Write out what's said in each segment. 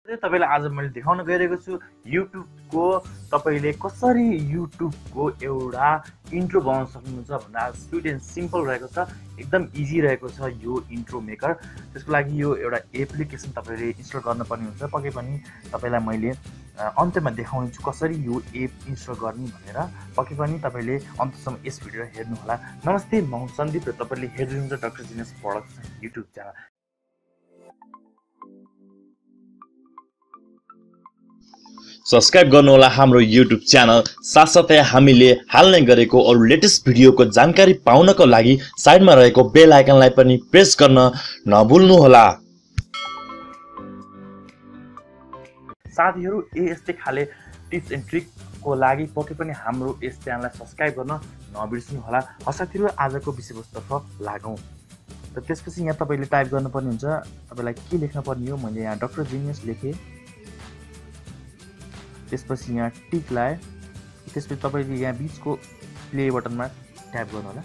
तपाईलाई आज मैले देखाउन गइरहेको छु युट्युबको तपाईले कसरी युट्युबको एउटा इन्ट्रो बनाउन सक्नुहुन्छ भन्दा आज स्विट एन्ड सिम्पल रहेको छ। एकदम इजी रहेको छ यो इन्ट्रो मेकर। त्यसको लागि यो एउटा एप्लिकेसन तपाईले इन्स्टल गर्नुपर्ने हुन्छ। पक्कै पनि तपाईलाई मैले अन्त्यमा देखाउने छु कसरी यो एप इन्स्टल गर्ने भनेर। पक्कै पनि तपाईले अन्त्यसम्म यस भिडियो हेर्नु होला। नमस्ते, म हुँ सन्दीप र तपाईले हेर्दै हुनुहुन्छ doctor genius products YouTube channel. Subscribe गर्नुहोला हाम्रो युट्युब च्यानल। साथसाथै हामीले हाल्ने गरेको अरु लेटेस्ट भिडियोको जानकारी पाउनको लागि साइडमा रहेको बेल आइकनलाई पनि प्रेस गर्न नभुल्नुहोला। साथीहरु, यस्तै खाले टिप्स एन्ड ट्रिकको लागि पक्कै पनि हाम्रो यस च्यानललाई सब्स्क्राइब गर्न नबिर्सनु होला। साथीहरु, आजको विषयवस्तुतर्फ लागौं। र त्यसपछि यहाँ तपाईले टाइप गर्नुपर्ने हुन्छ। तपाईलाई के लेख्न पर्ने हो, मैले यहाँ डाक्टर जिनियस लेखे। त्यसपछि यहाँ टिक लाए। त्यसपछि तपाईले यहाँ बीचको प्ले बटनमा ट्याप गर्नु होला।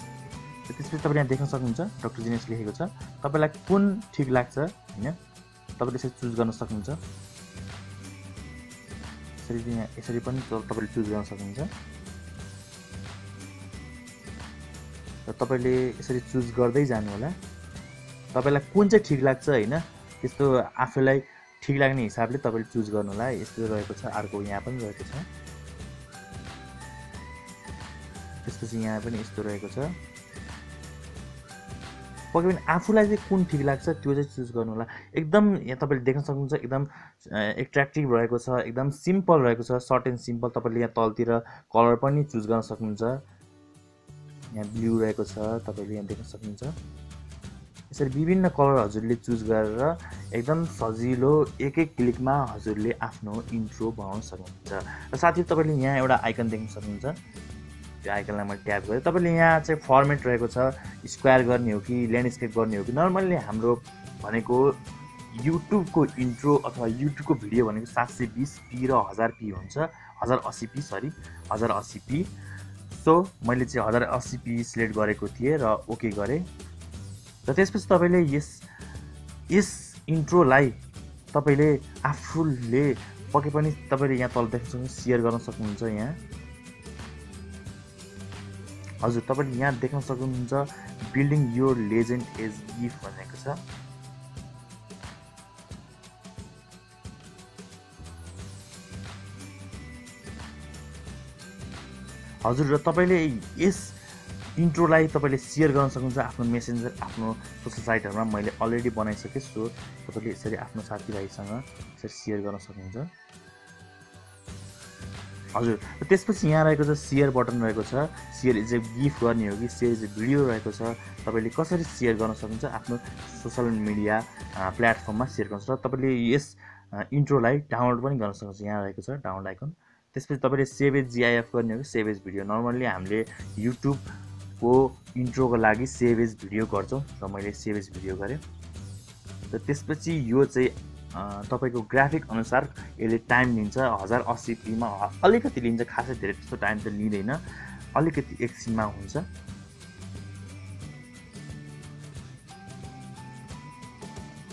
त्यसपछि तपाईले यहाँ देख्न सक्नुहुन्छ डाक्टर जिनियस लेखेको छ। तपाईलाई कुन ठीक लाग्छ हैन, तपाईले यसरी चुज गर्न सक्नुहुन्छ। यसरी पनि तपाईले चुज गर्न सक्नुहुन्छ। र तपाईले यसरी चुज गर्दै जानु होला। तपाईलाई कुन चाहिँ ठीक लाग्छ हैन, त्यस्तो आफैलाई ठीक लाग्ने हिसाबले तपाईले चुज गर्नु होला। यस्तो रहेको छ, अर्को यहाँ पनि रहेको छ। त्यसपछि यहाँ पनि यस्तो रहेको छ। पक्कै पनि आफूलाई चाहिँ कुन ठीक लाग्छ त्यो चाहिँ चुज गर्नु होला। एकदम यहाँ तपाईले देख्न सक्नुहुन्छ एकदम एट्र्याक्टिभ रहेको छ, एकदम सिम्पल रहेको छ, सर्ट एन्ड सिम्पल। तपाईले यहाँ तलतिर कलर पनि चुज गर्न सक्नुहुन्छ। यहाँ ब्लू रहेको छ, तपाईले यहाँ देख्न सक्नुहुन्छ। यसरी विभिन्न कलर हजुरले चुज गरेर एकदम सजिलो एक क्लिकमा हजुरले आफ्नो इन्ट्रो बनाउन सक्नुहुन्छ। र साथै तपाईले यहाँ एउटा आइकन देख्न सक्नुहुन्छ। त्यो आइकनलाई मैले ट्याप गरेँ। तपाईले यहाँ चाहिँ फर्मेट रहेको छ, स्क्वायर गर्ने हो कि ल्यान्डस्केप गर्ने हो कि। नर्मल्ली हाम्रो भनेको युट्युबको इन्ट्रो अथवा युट्युबको भिडियो भनेको 720p र 1000p हुन्छ। 1080p सो मैले चाहिँ 1080p सिलेक्ट गरेको थिएँ र ओके गरेँ। र त्यसपछि तपाईले यस इन्ट्रोलाई तपाईले आफूले पक्कै पनि तपाईले यहाँ तल देख्न सक्नुहुन्छ, शेयर गर्न सक्नुहुन्छ। यहाँ हजुर तपाईले यहाँ देख्न सक्नुहुन्छ building your legend as GIF भनेको छ। हजुर र तपाईले यस इन्ट्रोलाई तपाईले शेयर गर्न सक्नुहुन्छ आफ्नो मेसेन्जर, आफ्नो सोशल साइटहरुमा। मैले अलरेडी बनाइसकेँ, सो तपाईले यसरी आफ्नो साथीभाइसँग यसरी शेयर गर्न सक्नुहुन्छ। हजुर र त्यसपछि यहाँ रहेको छ शेयर बटन रहेको छ। शेयर इज ए गिफ्ट गर्ने हो कि शेयर इज ए भिडियो रहेको छ। तपाईले कसरी शेयर गर्न सक्नुहुन्छ आफ्नो सोशल मिडिया प्लेटफर्ममा शेयर गर्न सक्नुहुन्छ। तपाईले यस इन्ट्रोलाई डाउनलोड पनि गर्न सक्नुहुन्छ। यहाँ रहेको छ डाउनलोड आइकन। त्यसपछि तपाईले सेभ एज जिआइएफ गर्ने हो कि सेभ एज भिडियो। नर्मल्ली हामीले युट्युबको इन्ट्रोको लागि सेभ एज भिडियो गर्छौँ, र मैले सेभ एज भिडियो गरेँ। र त्यसपछि यो चाहिँ तपाईको ग्राफिक अनुसार यसले टाइम लिन्छ। 1080p मा अलिकति लिन्छ, खासै धेरै त्यस्तो टाइम त लिँदैन, अलिकति एकछिनमा हुन्छ।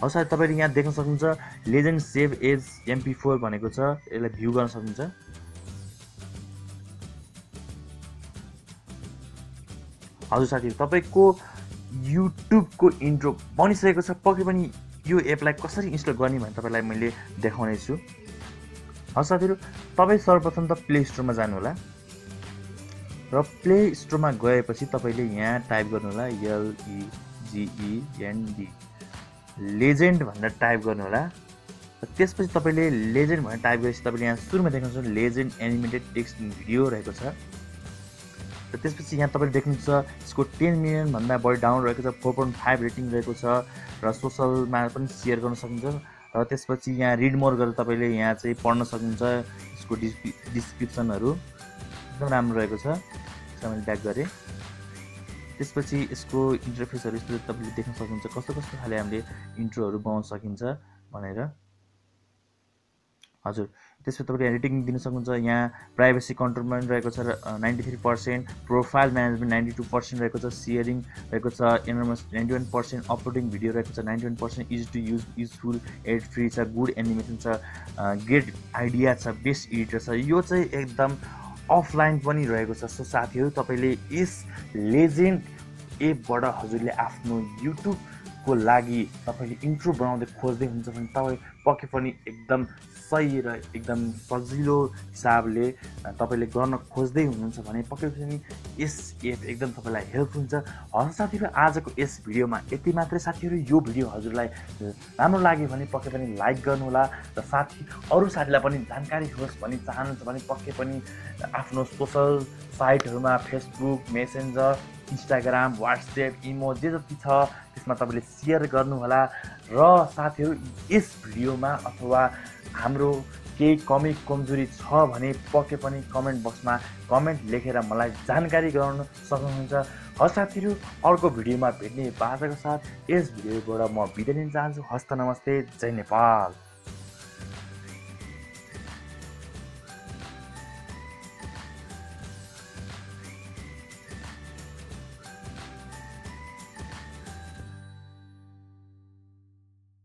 साथै तपाईले यहाँ देख्न सक्नुहुन्छ लेजेन्ड सेभ एज MP4 भनेको छ। यसलाई भ्यू गर्न सक्नुहुन्छ। हजुर साथीहरु, तपाईको युट्युबको इन्ट्रो बनिसकेको छ। पक्कै पनि यो एपलाई कसरी इन्स्टल गर्ने भने तपाईलाई मैले देखाउने छु। हजुर साथीहरु, तपाई सर्वप्रथम त प्ले स्टोरमा जानु होला। र प्ले स्टोरमा गएपछि तपाईले यहाँ टाइप गर्नु होला LEGEND लेजेन्ड भनेर टाइप गर्नु होला। र त्यसपछि तपाईले लेजेन्ड भनेर टाइप गरेपछि तपाईले यहाँ सुरुमा देख्न सक्नुहुन्छ लेजेन्ड एनिमेटेड टेक्स्ट भिडियो रहेको छ। र त्यसपछि यहाँ तपाईले देख्नुहुन्छ यसको 10 मिलियन भन्दा बढी डाउनलोड रहेको छ, 4.5 रेटिङ रहेको छ, र सोशलमा पनि शेयर गर्न सक्नुहुन्छ। र त्यसपछि यहाँ रिड मोर गरेर तपाईले यहाँ चाहिँ पढ्न सक्नुहुन्छ। यसको डिस्क्रिप्सनहरु एकदम राम्रो रहेको छ। यसलाई मैले ब्याक गरेँ। त्यसपछि यसको इन्टरफेसहरु यस्तो तपाईले देख्न सक्नुहुन्छ कस्तो कस्तो खाले हामीले इन्ट्रोहरु बनाउन सकिन्छ भनेर। हजुर, त्यसपछि तपाईँले यहाँ रेटिङ दिन सक्नुहुन्छ। यहाँ प्राइभेसी कन्ट्रोल पनि रहेको छ 93%, प्रोफाइल म्यानेजमेन्ट 92% रहेको छ, सेयरिङ रहेको छ एनर्मस 91%, अपलोडिङ भिडियो रहेको छ 91%, easy to use, useful, ad free छ, गुड एनिमेसन छ, ग्रेट आइडिया छ, बेस्ट एडिटर छ। यो चाहिँ एकदम अफलाइन पनि रहेको छ। सो साथीहरू, तपाईँले यस लेजेन्ड एपबाट हजुरले आफ्नो युट्युबको लागि तपाईँले इन्ट्रो बनाउँदै खोज्दै हुनुहुन्छ भने तपाईँ पक्कै पनि एकदम सही र एकदम सजिलो हिसाबले तपाईँले गर्न खोज्दै हुनुहुन्छ भने पक्कै पनि यस एप एकदम तपाईँलाई हेल्प हुन्छ। हस् साथीहरू, आजको यस भिडियोमा यति मात्रै। साथीहरू, यो भिडियो हजुरलाई राम्रो लाग्यो भने पक्कै पनि लाइक गर्नुहोला र अरू साथीलाई पनि जानकारी होस् भनी चाहनुहुन्छ भने पक्कै पनि आफ्नो सोसल साइटहरूमा Facebook, Messenger, Instagram, WhatsApp, imo जे जति छ त्यसमा तपाईँले सेयर गर्नुहोला। र साथीहरू, यस भिडियोमा अथवा हाम्रो केही कमी कमजोरी छ भने पक्कै पनि कमेन्ट बक्समा कमेन्ट लेखेर मलाई जानकारी गराउन सक्नुहुन्छ। हस् साथीहरू, अर्को भिडियोमा भेट्ने बाचाको साथ यस भिडियोबाट म बिदा लिन चाहन्छु। हस्त नमस्ते, जय नेपाल।